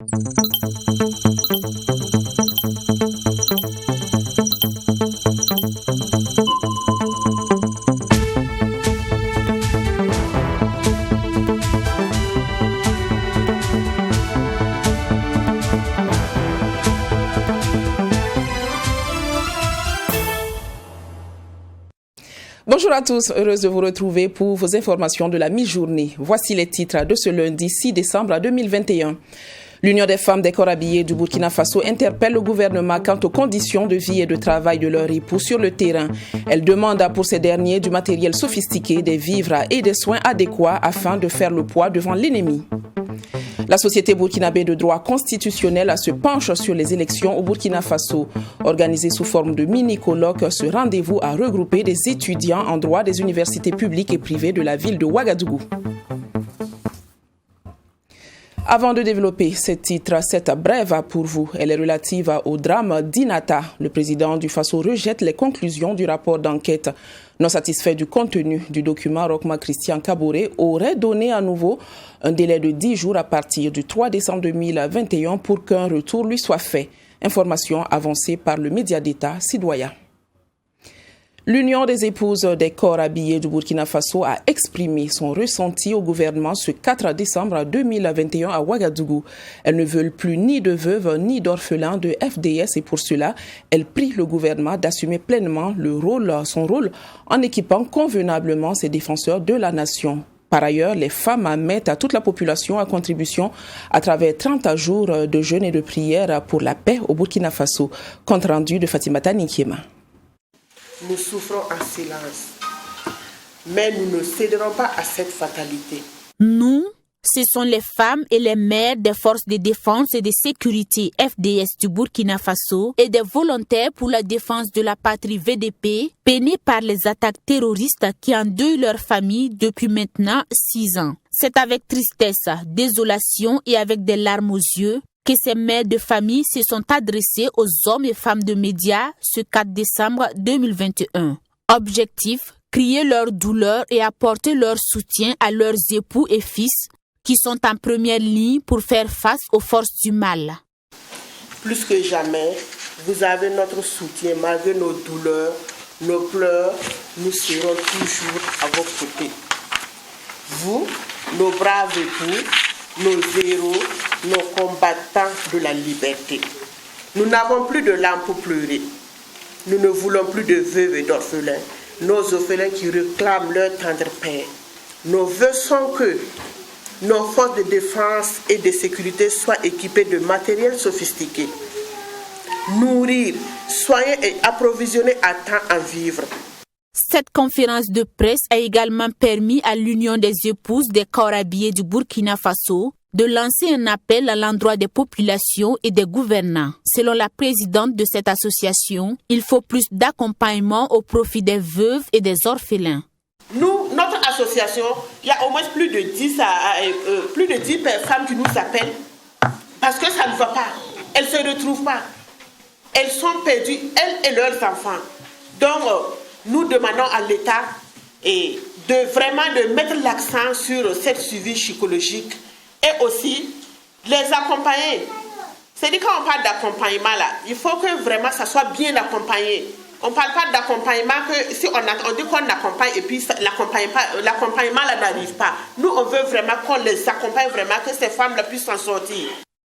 Bonjour à tous, heureuse de vous retrouver pour vos informations de la mi-journée. Voici les titres de ce lundi 6 décembre 2021. L'Union des femmes des corps habillés du Burkina Faso interpelle le gouvernement quant aux conditions de vie et de travail de leurs époux sur le terrain. Elle demande pour ces derniers du matériel sophistiqué, des vivres et des soins adéquats afin de faire le poids devant l'ennemi. La Société burkinabé de droit constitutionnel se penche sur les élections au Burkina Faso. Organisé sous forme de mini-colloque, ce rendez-vous a regroupé des étudiants en droit des universités publiques et privées de la ville de Ouagadougou. Avant de développer ce titre, cette brève pour vous, elle est relative au drame d'Inata. Le président du Faso rejette les conclusions du rapport d'enquête. Non satisfait du contenu du document, Rochma Christian Kaboré aurait donné à nouveau un délai de 10 jours à partir du 3 décembre 2021 pour qu'un retour lui soit fait. Information avancée par le média d'État Sidoya. L'Union des épouses des corps habillés du Burkina Faso a exprimé son ressenti au gouvernement ce 4 décembre 2021 à Ouagadougou. Elles ne veulent plus ni de veuves ni d'orphelins de FDS et pour cela, elles prient le gouvernement d'assumer pleinement son rôle en équipant convenablement ses défenseurs de la nation. Par ailleurs, les femmes mettent à toute la population à contribution à travers 30 jours de jeûne et de prière pour la paix au Burkina Faso. Compte rendu de Fatimata Nikiema. Nous souffrons en silence, mais nous ne céderons pas à cette fatalité. Nous, ce sont les femmes et les mères des forces de défense et de sécurité FDS du Burkina Faso et des volontaires pour la défense de la patrie VDP, peinés par les attaques terroristes qui endeuillent leur famille depuis maintenant 6 ans. C'est avec tristesse, désolation et avec des larmes aux yeux que ces mères de famille se sont adressées aux hommes et femmes de médias ce 4 décembre 2021. Objectif, crier leur douleur et apporter leur soutien à leurs époux et fils qui sont en première ligne pour faire face aux forces du mal. Plus que jamais, vous avez notre soutien malgré nos douleurs, nos pleurs, nous serons toujours à vos côtés. Vous, nos braves époux, nos héros, nos combattants de la liberté. Nous n'avons plus de larmes pour pleurer. Nous ne voulons plus de veuves et d'orphelins. Nos orphelins qui réclament leur tendre père. Nos vœux sont que nos forces de défense et de sécurité soient équipées de matériel sophistiqué. Nourrir, soigner et approvisionner à temps en vivres. Cette conférence de presse a également permis à l'Union des épouses des corps habillés du Burkina Faso de lancer un appel à l'endroit des populations et des gouvernants. Selon la présidente de cette association, il faut plus d'accompagnement au profit des veuves et des orphelins. Nous, notre association, il y a au moins plus de 10 femmes qui nous appellent parce que ça ne va pas. Elles ne se retrouvent pas. Elles sont perdues, elles et leurs enfants. Donc, nous demandons à l'État de mettre l'accent sur cette suivi psychologique et aussi les accompagner. C'est-à-dire quand on parle d'accompagnement là, il faut que vraiment ça soit bien accompagné. On ne parle pas d'accompagnement que si on dit qu'on accompagne et puis l'accompagnement là n'arrive pas. Nous on veut vraiment qu'on les accompagne vraiment, que ces femmes là puissent s'en sortir.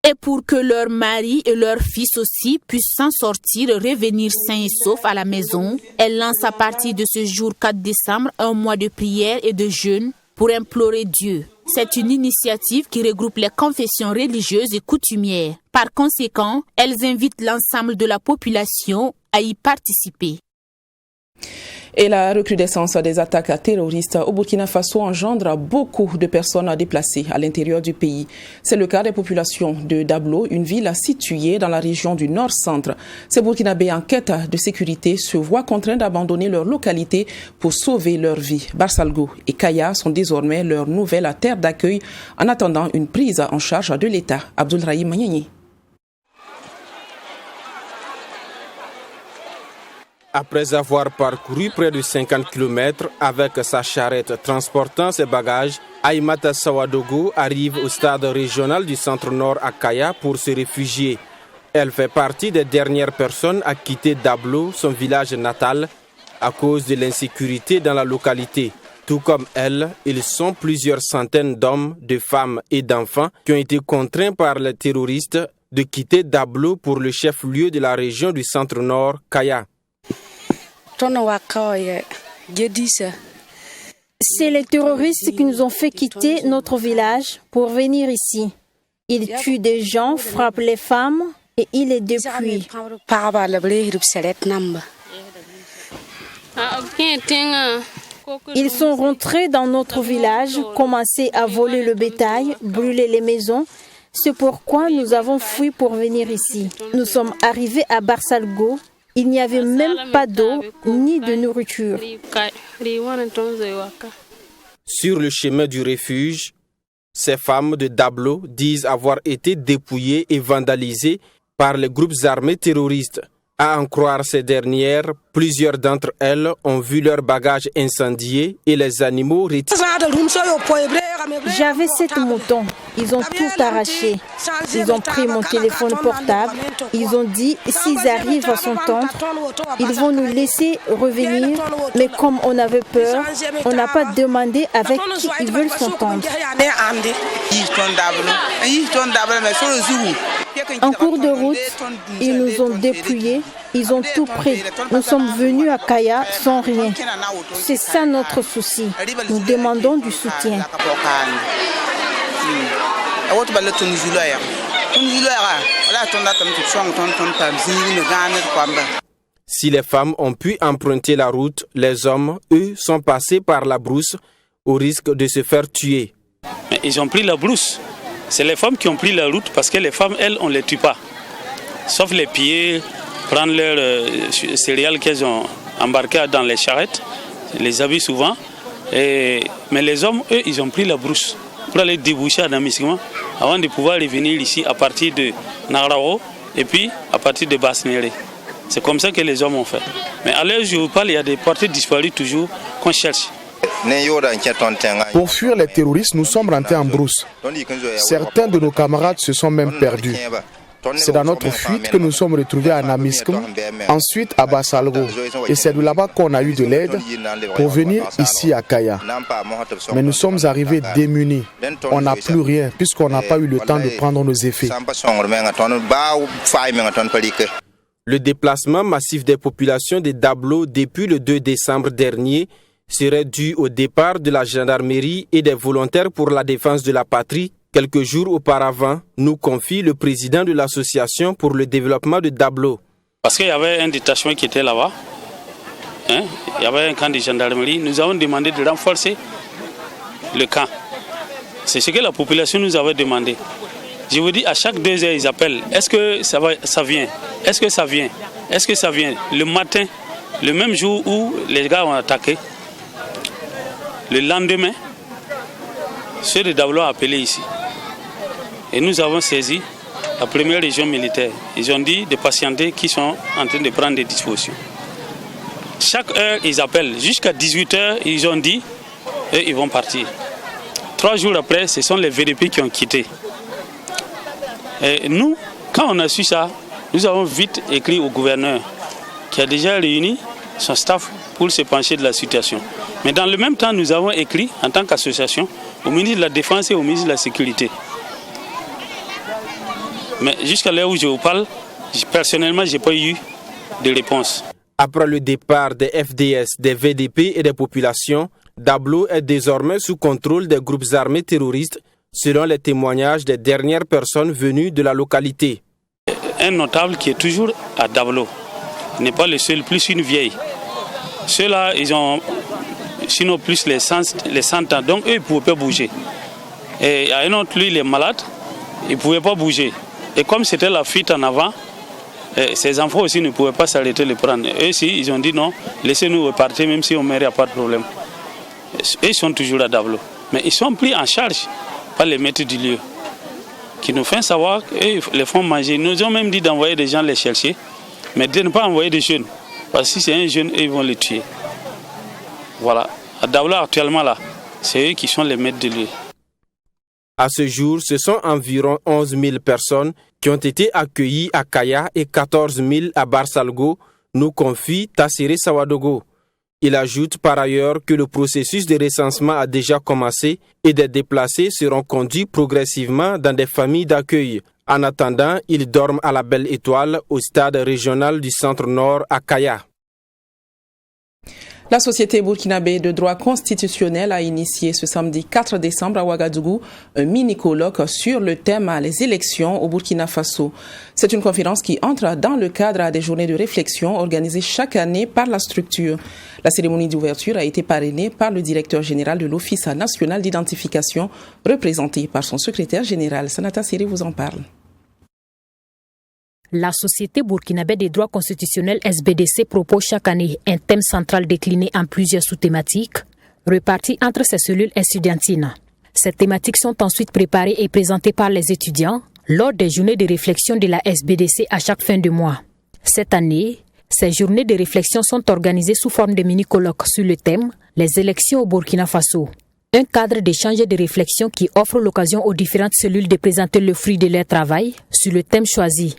Et pour que leurs maris et leurs fils aussi puissent s'en sortir et revenir sains et saufs à la maison, elle lance à partir de ce jour 4 décembre un mois de prière et de jeûne pour implorer Dieu. C'est une initiative qui regroupe les confessions religieuses et coutumières. Par conséquent, elles invitent l'ensemble de la population à y participer. Et la recrudescence des attaques terroristes au Burkina Faso engendre beaucoup de personnes déplacées à l'intérieur du pays. C'est le cas des populations de Dablo, une ville située dans la région du nord-centre. Ces Burkinabés en quête de sécurité se voient contraints d'abandonner leur localité pour sauver leur vie. Barsalgo et Kaya sont désormais leur nouvelle terre d'accueil en attendant une prise en charge de l'État. Abdoulrahim Maniani. Après avoir parcouru près de 50 km avec sa charrette transportant ses bagages, Aïmata Sawadogo arrive au stade régional du centre-nord à Kaya pour se réfugier. Elle fait partie des dernières personnes à quitter Dablo, son village natal, à cause de l'insécurité dans la localité. Tout comme elle, ils sont plusieurs centaines d'hommes, de femmes et d'enfants qui ont été contraints par les terroristes de quitter Dablo pour le chef-lieu de la région du centre-nord, Kaya. C'est les terroristes qui nous ont fait quitter notre village pour venir ici. Ils tuent des gens, frappent les femmes et ils les dépouillent. Ils sont rentrés dans notre village, commencé à voler le bétail, brûler les maisons. C'est pourquoi nous avons fui pour venir ici. Nous sommes arrivés à Barsalgo. Il n'y avait même pas d'eau ni de nourriture. Sur le chemin du refuge, ces femmes de Dablo disent avoir été dépouillées et vandalisées par les groupes armés terroristes. À en croire ces dernières, plusieurs d'entre elles ont vu leurs bagages incendiés et les animaux retirés. J'avais 7 moutons. Ils ont tout arraché. Ils ont pris mon téléphone portable. Ils ont dit, s'ils arrivent à s'entendre, ils vont nous laisser revenir. Mais comme on avait peur, on n'a pas demandé avec qui ils veulent s'entendre. En cours de route, ils nous ont dépouillés. Ils ont tout pris. Nous sommes venus à Kaya sans rien. C'est ça notre souci. Nous demandons du soutien. Si les femmes ont pu emprunter la route, les hommes, eux, sont passés par la brousse au risque de se faire tuer. Mais ils ont pris la brousse. C'est les femmes qui ont pris la route parce que les femmes, elles, on ne les tue pas. Sauf les piller, prendre leurs céréales qu'elles ont embarquées dans les charrettes, les habits souvent. Mais les hommes, eux, ils ont pris la brousse pour aller déboucher à Damisquement avant de pouvoir revenir ici à partir de Nagrao et puis à partir de Basse-Néré. C'est comme ça que les hommes ont fait. Mais à l'heure où je vous parle, il y a des portées disparues toujours qu'on cherche. Pour fuir les terroristes, nous sommes rentrés en brousse. Certains de nos camarades se sont même perdus. C'est dans notre fuite que nous sommes retrouvés à Namiskim, ensuite à Barsalgo. Et c'est de là-bas qu'on a eu de l'aide pour venir ici à Kaya. Mais nous sommes arrivés démunis. On n'a plus rien puisqu'on n'a pas eu le temps de prendre nos effets. Le déplacement massif des populations de Dablo depuis le 2 décembre dernier serait dû au départ de la gendarmerie et des volontaires pour la défense de la patrie. Quelques jours auparavant, nous confie le président de l'association pour le développement de Dablo. Parce qu'il y avait un détachement qui était là-bas, il y avait un camp de gendarmerie, nous avons demandé de renforcer le camp. C'est ce que la population nous avait demandé. Je vous dis, à chaque 2 heures, ils appellent. Est-ce que ça vient? Est-ce que ça vient? Est-ce que ça vient? Le matin, le même jour où les gars ont attaqué, le lendemain, ceux de Dablo ont appelé ici. Et nous avons saisi la première région militaire. Ils ont dit de patienter qui sont en train de prendre des dispositions. Chaque heure, ils appellent. Jusqu'à 18h, ils ont dit et ils vont partir. 3 jours après, ce sont les VDP qui ont quitté. Et nous, quand on a su ça, nous avons vite écrit au gouverneur qui a déjà réuni son staff pour se pencher de la situation. Mais dans le même temps, nous avons écrit en tant qu'association au ministre de la Défense et au ministre de la Sécurité. Mais jusqu'à l'heure où je vous parle, personnellement, je n'ai pas eu de réponse. Après le départ des FDS, des VDP et des populations, Dablo est désormais sous contrôle des groupes armés terroristes, selon les témoignages des dernières personnes venues de la localité. Un notable qui est toujours à Dablo n'est pas le seul, plus une vieille. Ceux-là, ils ont sinon plus les 100 ans, donc eux, ils ne pouvaient pas bouger. Et un autre, lui, il est malade, il ne pouvait pas bouger. Et comme c'était la fuite en avant, ses enfants aussi ne pouvaient pas s'arrêter de le prendre. Eux aussi, ils ont dit non, laissez-nous repartir, même si on meurt, il n'y a pas de problème. Et ils sont toujours à Dablo. Mais ils sont pris en charge par les maîtres du lieu, qui nous font savoir qu'ils les font manger. Ils nous ont même dit d'envoyer des gens les chercher, mais de ne pas envoyer des jeunes. Parce que si c'est un jeune, ils vont le tuer. Voilà. À Dablo, actuellement, là, C'est eux qui sont les maîtres de l'eau. À ce jour, ce sont environ 11 000 personnes qui ont été accueillies à Kaya et 14 000 à Barsalgo, nous confie Tassiré Sawadogo. Il ajoute par ailleurs que le processus de recensement a déjà commencé et des déplacés seront conduits progressivement dans des familles d'accueil. En attendant, ils dorment à la Belle Étoile au stade régional du Centre-Nord à Kaya. La Société burkinabé de droit constitutionnel a initié ce samedi 4 décembre à Ouagadougou un mini-colloque sur le thème « Les élections au Burkina Faso ». C'est une conférence qui entre dans le cadre des journées de réflexion organisées chaque année par la structure. La cérémonie d'ouverture a été parrainée par le directeur général de l'Office national d'identification, représenté par son secrétaire général. Sanata Siri vous en parle. La Société burkinabé des droits constitutionnels SBDC propose chaque année un thème central décliné en plusieurs sous-thématiques, repartis entre ses cellules estudiantines. Ces thématiques sont ensuite préparées et présentées par les étudiants lors des journées de réflexion de la SBDC à chaque fin de mois. Cette année, ces journées de réflexion sont organisées sous forme de mini-colloques sur le thème « Les élections au Burkina Faso ». Un cadre d'échange et de réflexion qui offre l'occasion aux différentes cellules de présenter le fruit de leur travail sur le thème choisi.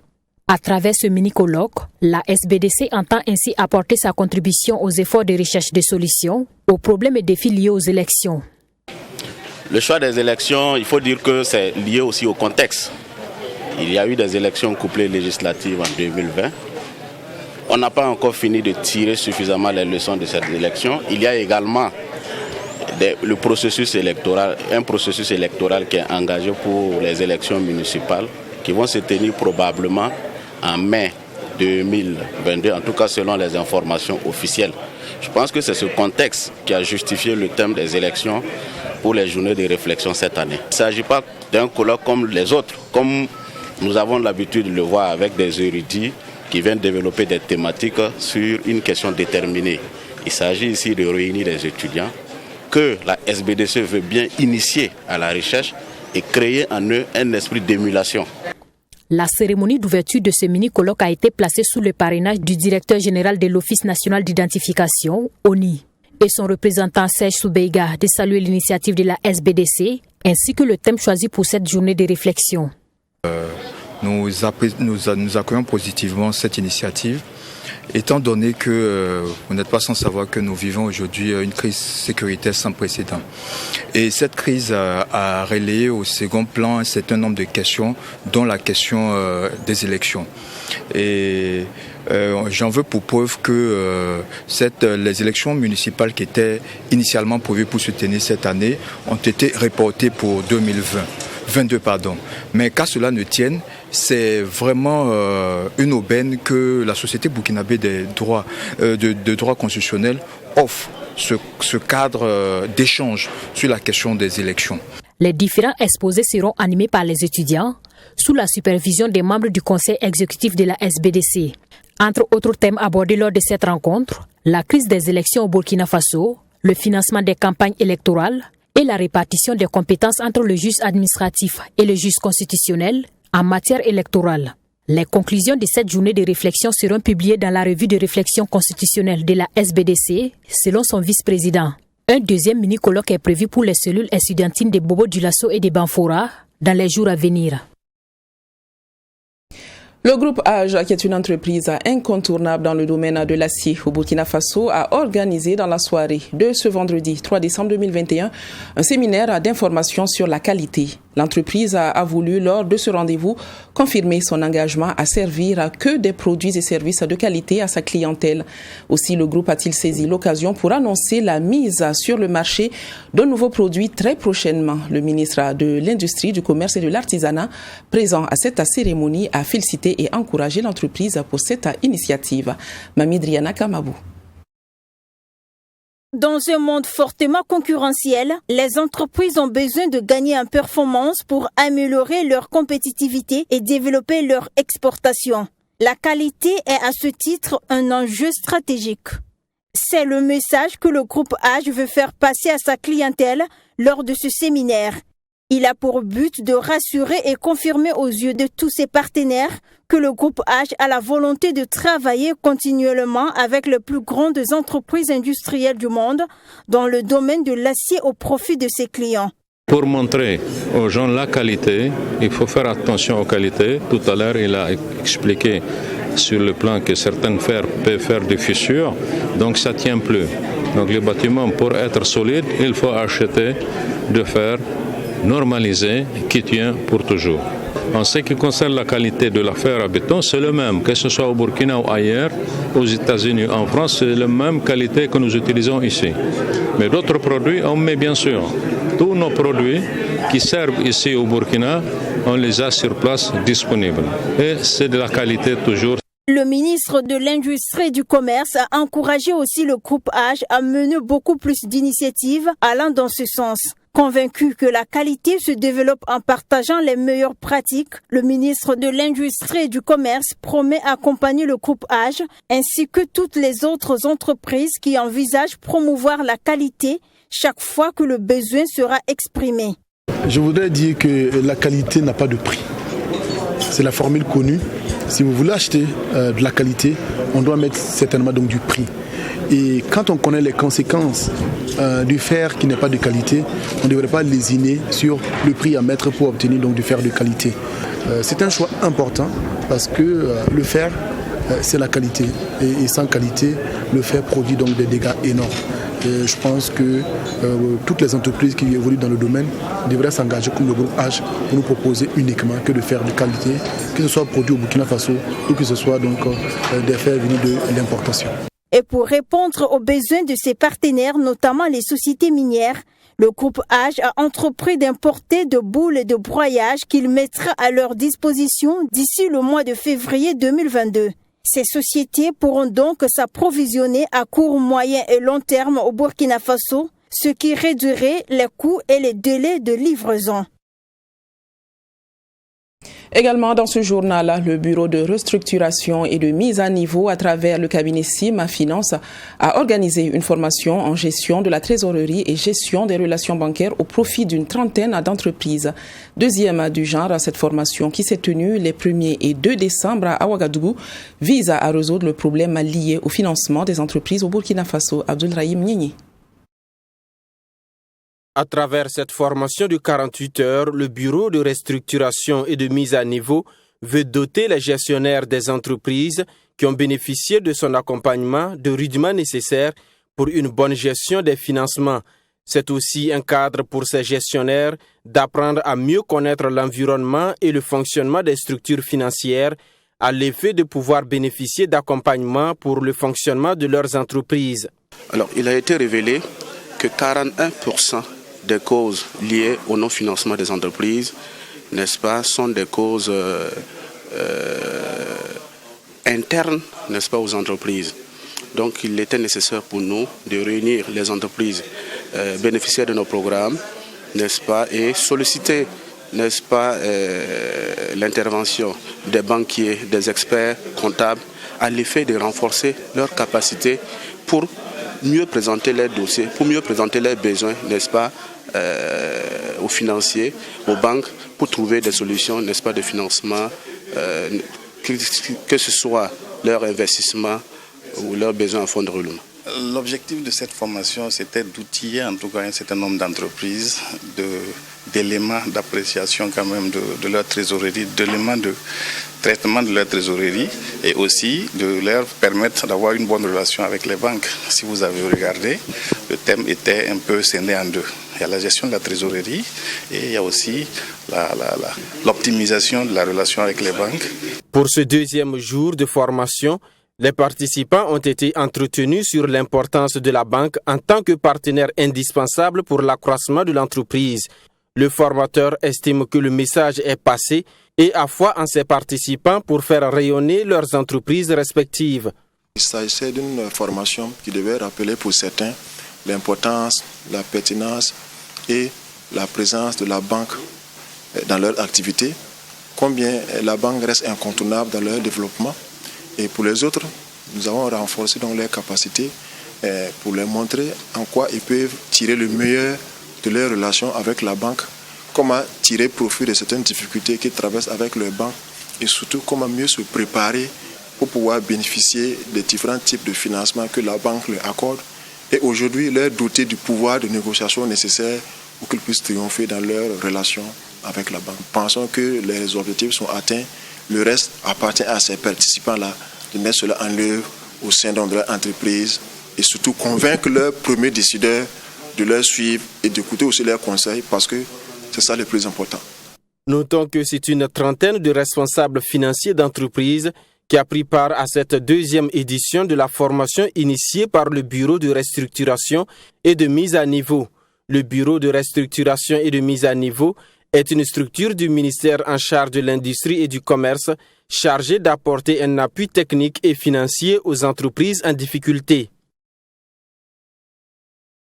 À travers ce mini-colloque, la SBDC entend ainsi apporter sa contribution aux efforts de recherche de solutions aux problèmes et défis liés aux élections. Le choix des élections, il faut dire que c'est lié aussi au contexte. Il y a eu des élections couplées législatives en 2020. On n'a pas encore fini de tirer suffisamment les leçons de cette élection. Il y a également le processus électoral, un processus électoral qui est engagé pour les élections municipales qui vont se tenir probablement en mai 2022, en tout cas selon les informations officielles. Je pense que c'est ce contexte qui a justifié le thème des élections pour les journées de réflexion cette année. Il ne s'agit pas d'un colloque comme les autres, comme nous avons l'habitude de le voir avec des érudits qui viennent développer des thématiques sur une question déterminée. Il s'agit ici de réunir des étudiants que la SBDC veut bien initier à la recherche et créer en eux un esprit d'émulation. La cérémonie d'ouverture de ce mini-colloque a été placée sous le parrainage du directeur général de l'Office national d'identification, ONI, et son représentant Serge Soubeiga de saluer l'initiative de la SBDC ainsi que le thème choisi pour cette journée de réflexion. Nous accueillons positivement cette initiative, étant donné que vous n'êtes pas sans savoir que nous vivons aujourd'hui une crise sécuritaire sans précédent. Et cette crise a relayé au second plan un certain nombre de questions, dont la question des élections. Et j'en veux pour preuve que les élections municipales qui étaient initialement prévues pour se tenir cette année ont été reportées pour 2022. Mais qu'à cela ne tienne, c'est vraiment une aubaine que la Société burkinabé des droits, de droit constitutionnel offre ce cadre d'échange sur la question des élections. Les différents exposés seront animés par les étudiants sous la supervision des membres du conseil exécutif de la SBDC. Entre autres thèmes abordés lors de cette rencontre, la crise des élections au Burkina Faso, le financement des campagnes électorales et la répartition des compétences entre le juge administratif et le juge constitutionnel en matière électorale. Les conclusions de cette journée de réflexion seront publiées dans la revue de réflexion constitutionnelle de la SBDC, selon son vice-président. Un deuxième mini-colloque est prévu pour les cellules estudiantines de Bobo-Dioulasso et de Banfora dans les jours à venir. Le groupe AGE, qui est une entreprise incontournable dans le domaine de l'acier au Burkina Faso, a organisé dans la soirée de ce vendredi 3 décembre 2021 un séminaire d'information sur la qualité. L'entreprise a voulu, lors de ce rendez-vous, confirmer son engagement à servir que des produits et services de qualité à sa clientèle. Aussi, le groupe a-t-il saisi l'occasion pour annoncer la mise sur le marché de nouveaux produits très prochainement. Le ministre de l'Industrie, du Commerce et de l'Artisanat, présent à cette cérémonie, a félicité et encouragé l'entreprise pour cette initiative. Mami Driana Kamabou. Dans un monde fortement concurrentiel, les entreprises ont besoin de gagner en performance pour améliorer leur compétitivité et développer leur exportation. La qualité est à ce titre un enjeu stratégique. C'est le message que le groupe AGE veut faire passer à sa clientèle lors de ce séminaire. Il a pour but de rassurer et confirmer aux yeux de tous ses partenaires que le groupe H a la volonté de travailler continuellement avec les plus grandes entreprises industrielles du monde dans le domaine de l'acier au profit de ses clients. Pour montrer aux gens la qualité, il faut faire attention aux qualités. Tout à l'heure, il a expliqué sur le plan que certains fers peuvent faire des fissures, donc ça ne tient plus. Donc les bâtiments, pour être solides, il faut acheter de fer normalisé qui tient pour toujours. En ce qui concerne la qualité de la fer à béton, c'est le même, que ce soit au Burkina ou ailleurs, aux États-Unis, en France, c'est la même qualité que nous utilisons ici. Mais d'autres produits, on met bien sûr. Tous nos produits qui servent ici au Burkina, on les a sur place disponibles. Et c'est de la qualité toujours. Le ministre de l'Industrie et du Commerce a encouragé aussi le groupe H à mener beaucoup plus d'initiatives allant dans ce sens. Convaincu que la qualité se développe en partageant les meilleures pratiques, le ministre de l'Industrie et du Commerce promet accompagner le groupe H ainsi que toutes les autres entreprises qui envisagent promouvoir la qualité chaque fois que le besoin sera exprimé. Je voudrais dire que la qualité n'a pas de prix. C'est la formule connue. Si vous voulez acheter de la qualité, on doit mettre certainement donc du prix. Et quand on connaît les conséquences du fer qui n'est pas de qualité, on ne devrait pas lésiner sur le prix à mettre pour obtenir donc du fer de qualité. C'est un choix important parce que le fer, c'est la qualité. Et sans qualité, le fer produit donc des dégâts énormes. Et je pense que toutes les entreprises qui évoluent dans le domaine devraient s'engager comme le groupe H pour nous proposer uniquement que de fer de qualité, que ce soit produit au Burkina Faso ou que ce soit donc des fers venus de l'importation. Et pour répondre aux besoins de ses partenaires, notamment les sociétés minières, le groupe H a entrepris d'importer de boules et de broyage qu'il mettra à leur disposition d'ici le mois de février 2022. Ces sociétés pourront donc s'approvisionner à court, moyen et long terme au Burkina Faso, ce qui réduirait les coûts et les délais de livraison. Également dans ce journal, le bureau de restructuration et de mise à niveau à travers le cabinet CIM Finance a organisé une formation en gestion de la trésorerie et gestion des relations bancaires au profit d'une trentaine d'entreprises. Deuxième du genre, cette formation qui s'est tenue les 1er et 2 décembre à Ouagadougou vise à résoudre le problème lié au financement des entreprises au Burkina Faso. Abdoulrahim Nieni. À travers cette formation de 48 heures, le Bureau de restructuration et de mise à niveau veut doter les gestionnaires des entreprises qui ont bénéficié de son accompagnement de rudiments nécessaires pour une bonne gestion des financements. C'est aussi un cadre pour ces gestionnaires d'apprendre à mieux connaître l'environnement et le fonctionnement des structures financières à l'effet de pouvoir bénéficier d'accompagnement pour le fonctionnement de leurs entreprises. Alors, il a été révélé que 41% des causes liées au non-financement des entreprises, n'est-ce pas, sont des causes internes, n'est-ce pas, aux entreprises. Donc il était nécessaire pour nous de réunir les entreprises bénéficiaires de nos programmes, n'est-ce pas, et solliciter, n'est-ce pas, l'intervention des banquiers, des experts comptables, à l'effet de renforcer leurs capacités pour mieux présenter les dossiers, pour mieux présenter les besoins, n'est-ce pas, aux financiers, aux banques, pour trouver des solutions, n'est-ce pas, de financement, que ce soit leur investissement ou leurs besoins en fonds de roulement. L'objectif de cette formation, c'était d'outiller en tout cas un certain nombre d'entreprises, d'éléments d'appréciation quand même de leur trésorerie, d'éléments de traitement de leur trésorerie et aussi de leur permettre d'avoir une bonne relation avec les banques. Si vous avez regardé, le thème était un peu scindé en deux. Il y a la gestion de la trésorerie et il y a aussi l'optimisation de la relation avec les banques. Pour ce deuxième jour de formation, les participants ont été entretenus sur l'importance de la banque en tant que partenaire indispensable pour l'accroissement de l'entreprise. Le formateur estime que le message est passé et a foi en ses participants pour faire rayonner leurs entreprises respectives. Il s'agissait d'une formation qui devait rappeler pour certains l'importance, la pertinence et la présence de la banque dans leur activité, combien la banque reste incontournable dans leur développement. Et pour les autres, nous avons renforcé donc leurs capacités pour leur montrer en quoi ils peuvent tirer le meilleur de leur relation avec la banque, comment tirer profit de certaines difficultés qu'ils traversent avec leurs banques et surtout comment mieux se préparer pour pouvoir bénéficier des différents types de financement que la banque leur accorde et aujourd'hui leur doter du pouvoir de négociation nécessaire pour qu'ils puissent triompher dans leurs relations avec la banque. Pensons que les objectifs sont atteints, le reste appartient à ces participants-là de mettre cela en œuvre au sein de leur entreprise et surtout convaincre leurs premiers décideurs de leur suivre et d'écouter aussi leurs conseils parce que c'est ça le plus important. Notons que c'est une trentaine de responsables financiers d'entreprises qui a pris part à cette deuxième édition de la formation initiée par le Bureau de restructuration et de mise à niveau. Le Bureau de restructuration et de mise à niveau est une structure du ministère en charge de l'industrie et du commerce chargée d'apporter un appui technique et financier aux entreprises en difficulté.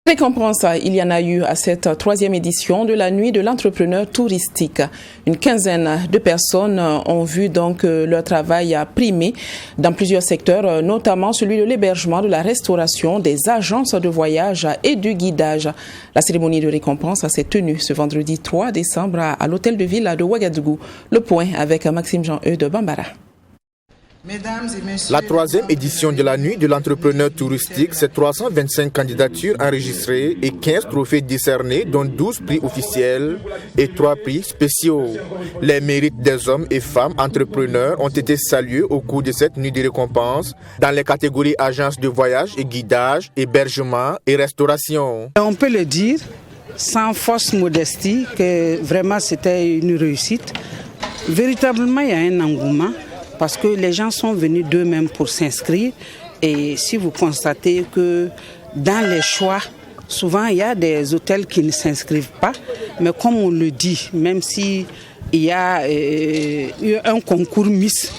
Récompense, il y en a eu à cette troisième édition de la nuit de l'entrepreneur touristique. Une quinzaine de personnes ont vu donc leur travail primé dans plusieurs secteurs, notamment celui de l'hébergement, de la restauration, des agences de voyage et du guidage. La cérémonie de récompense s'est tenue ce vendredi 3 décembre à l'hôtel de ville de Ouagadougou. Le point avec Maxime Jean-Eudes Bambara. La troisième édition de la nuit de l'entrepreneur touristique, c'est 325 candidatures enregistrées et 15 trophées décernés, dont 12 prix officiels et 3 prix spéciaux. Les mérites des hommes et femmes entrepreneurs ont été salués au cours de cette nuit de récompense dans les catégories agences de voyage et guidage, hébergement et restauration. On peut le dire sans fausse modestie que vraiment c'était une réussite. Véritablement, il y a un engouement. Parce que les gens sont venus d'eux-mêmes pour s'inscrire. Et si vous constatez que dans les choix, souvent il y a des hôtels qui ne s'inscrivent pas. Mais comme on le dit, même s'il y a eu un concours Miss,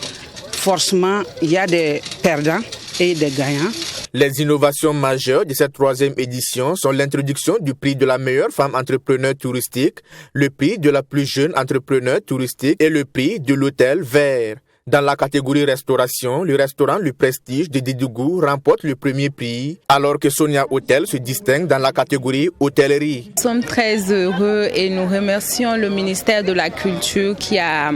forcément il y a des perdants et des gagnants. Les innovations majeures de cette troisième édition sont l'introduction du prix de la meilleure femme entrepreneur touristique, le prix de la plus jeune entrepreneur touristique et le prix de l'hôtel vert. Dans la catégorie restauration, le restaurant Le Prestige de Dédougou remporte le premier prix, alors que Sonia Hotel se distingue dans la catégorie hôtellerie. Nous sommes très heureux et nous remercions le ministère de la Culture qui a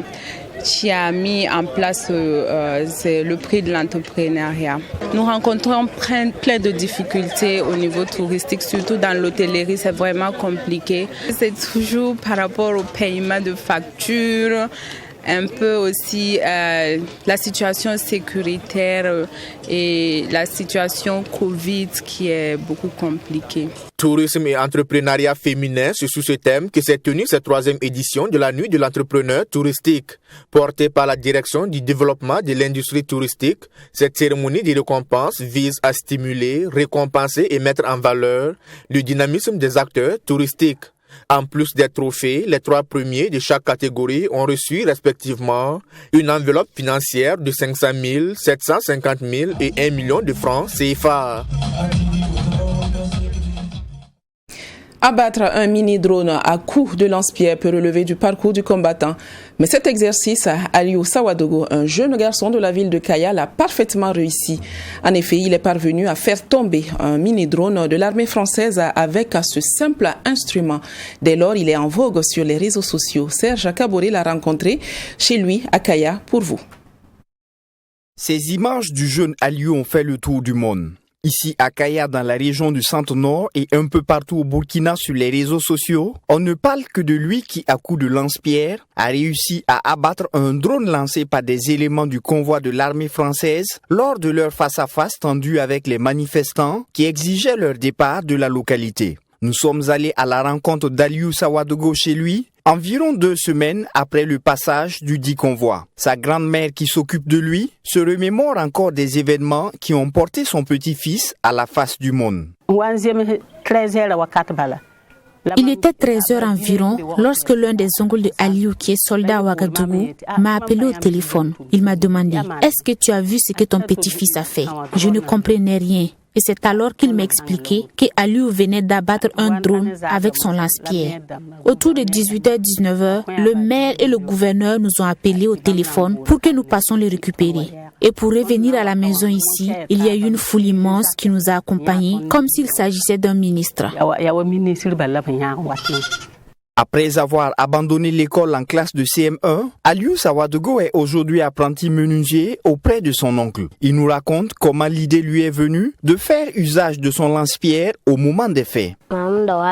mis en place le prix de l'entrepreneuriat. Nous rencontrons plein de difficultés au niveau touristique, surtout dans l'hôtellerie, c'est vraiment compliqué. C'est toujours par rapport au paiement de factures, un peu aussi la situation sécuritaire et la situation Covid qui est beaucoup compliquée. Tourisme et entrepreneuriat féminin, c'est sous ce thème que s'est tenue cette troisième édition de la nuit de l'entrepreneur touristique. Portée par la direction du développement de l'industrie touristique, cette cérémonie de récompense vise à stimuler, récompenser et mettre en valeur le dynamisme des acteurs touristiques. En plus des trophées, les 3 premiers de chaque catégorie ont reçu respectivement une enveloppe financière de 500 000, 750 000 et 1 million de francs CFA. Abattre un mini-drone à coups de lance-pierre peut relever du parcours du combattant. Mais cet exercice, Aliou Sawadogo, un jeune garçon de la ville de Kaya, l'a parfaitement réussi. En effet, il est parvenu à faire tomber un mini-drone de l'armée française avec ce simple instrument. Dès lors, il est en vogue sur les réseaux sociaux. Serge Kaboré l'a rencontré chez lui à Kaya pour vous. Ces images du jeune Aliou ont fait le tour du monde. Ici à Kaya, dans la région du centre-nord et un peu partout au Burkina sur les réseaux sociaux, on ne parle que de lui qui, à coups de lance-pierre, a réussi à abattre un drone lancé par des éléments du convoi de l'armée française lors de leur face-à-face tendu avec les manifestants qui exigeaient leur départ de la localité. Nous sommes allés à la rencontre d'Aliou Sawadogo chez lui, environ 2 semaines après le passage du dit convoi. Sa grand-mère qui s'occupe de lui se remémore encore des événements qui ont porté son petit-fils à la face du monde. Il était 13h environ lorsque l'un des oncles de Aliou, qui est soldat à Ouagadougou, m'a appelé au téléphone. Il m'a demandé « Est-ce que tu as vu ce que ton petit-fils a fait ?» Je ne comprenais rien. Et c'est alors qu'il m'a expliqué qu'Aliou venait d'abattre un drone avec son lance-pierre. Autour de 18h-19h, le maire et le gouverneur nous ont appelés au téléphone pour que nous passions le récupérer. Et pour revenir à la maison ici, il y a eu une foule immense qui nous a accompagnés comme s'il s'agissait d'un ministre. Après avoir abandonné l'école en classe de CM1, Aliou Sawadogo est aujourd'hui apprenti menuisier auprès de son oncle. Il nous raconte comment l'idée lui est venue de faire usage de son lance-pierre au moment des faits. Pendant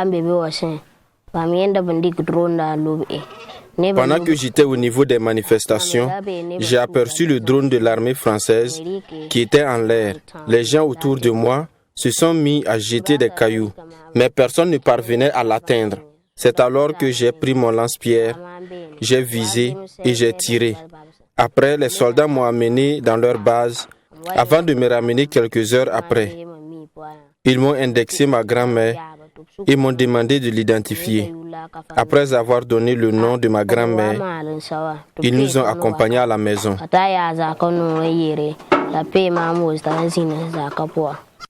que j'étais au niveau des manifestations, j'ai aperçu le drone de l'armée française qui était en l'air. Les gens autour de moi se sont mis à jeter des cailloux, mais personne ne parvenait à l'atteindre. C'est alors que j'ai pris mon lance-pierre, j'ai visé et j'ai tiré. Après, les soldats m'ont amené dans leur base avant de me ramener quelques heures après. Ils m'ont indexé ma grand-mère et m'ont demandé de l'identifier. Après avoir donné le nom de ma grand-mère, ils nous ont accompagnés à la maison.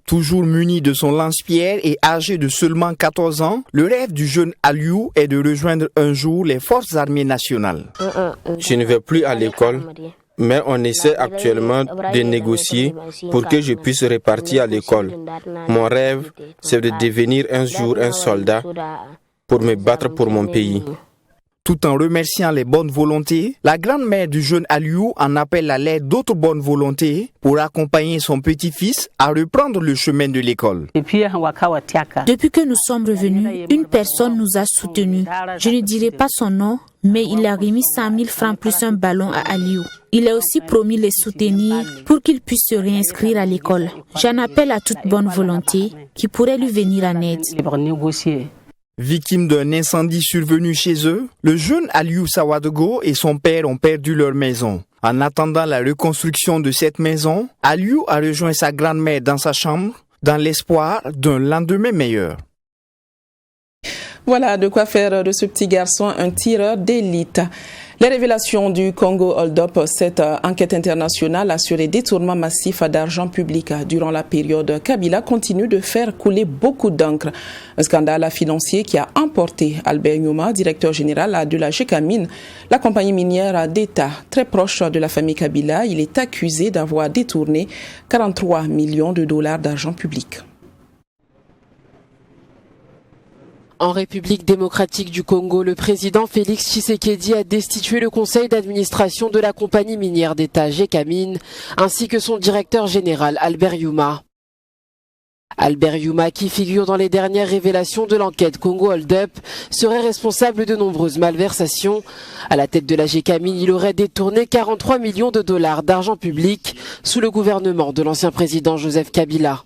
Toujours muni de son lance-pierre et âgé de seulement 14 ans, le rêve du jeune Aliou est de rejoindre un jour les forces armées nationales. Je ne vais plus à l'école, mais on essaie actuellement de négocier pour que je puisse repartir à l'école. Mon rêve, c'est de devenir un jour un soldat pour me battre pour mon pays. Tout en remerciant les bonnes volontés, la grand-mère du jeune Aliou en appelle à l'aide d'autres bonnes volontés pour accompagner son petit-fils à reprendre le chemin de l'école. Depuis que nous sommes revenus, une personne nous a soutenus. Je ne dirai pas son nom, mais il a remis 100 000 francs plus un ballon à Aliou. Il a aussi promis les soutenir pour qu'il puisse se réinscrire à l'école. J'en appelle à toute bonne volonté qui pourrait lui venir en aide. Victime d'un incendie survenu chez eux, le jeune Aliou Sawadogo et son père ont perdu leur maison. En attendant la reconstruction de cette maison, Aliou a rejoint sa grand-mère dans sa chambre dans l'espoir d'un lendemain meilleur. Voilà de quoi faire de ce petit garçon un tireur d'élite. Les révélations du Congo Hold-up, cette enquête internationale sur les détournements massifs d'argent public durant la période Kabila continue de faire couler beaucoup d'encre. Un scandale financier qui a emporté Albert Nyoma, directeur général de la Gécamine, la compagnie minière d'État très proche de la famille Kabila. Il est accusé d'avoir détourné 43 millions de dollars d'argent public. En République démocratique du Congo, le président Félix Tshisekedi a destitué le conseil d'administration de la compagnie minière d'État Gécamine, ainsi que son directeur général Albert Nyoma. Albert Nyoma, qui figure dans les dernières révélations de l'enquête Congo Hold-up, serait responsable de nombreuses malversations. À la tête de la Gécamine, il aurait détourné 43 millions de dollars d'argent public sous le gouvernement de l'ancien président Joseph Kabila.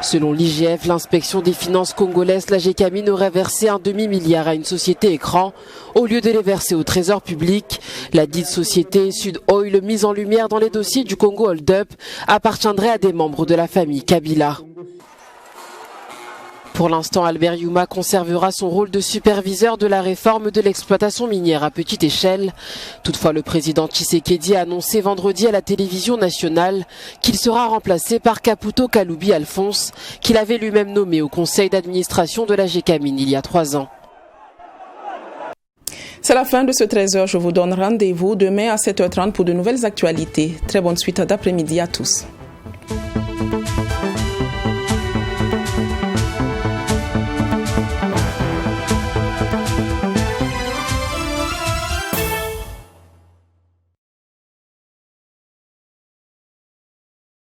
Selon l'IGF, l'inspection des finances congolaises, la Gécamine aurait versé un demi-milliard à une société écran au lieu de les verser au trésor public. La dite société Sud Oil, mise en lumière dans les dossiers du Congo Hold-up, appartiendrait à des membres de la famille Kabila. Pour l'instant, Albert Nyoma conservera son rôle de superviseur de la réforme de l'exploitation minière à petite échelle. Toutefois, le président Tshisekedi a annoncé vendredi à la télévision nationale qu'il sera remplacé par Kaputo Kaloubi Alphonse, qu'il avait lui-même nommé au conseil d'administration de la Gécamine il y a 3 ans. C'est la fin de ce 13h. Je vous donne rendez-vous demain à 7h30 pour de nouvelles actualités. Très bonne suite d'après-midi à tous.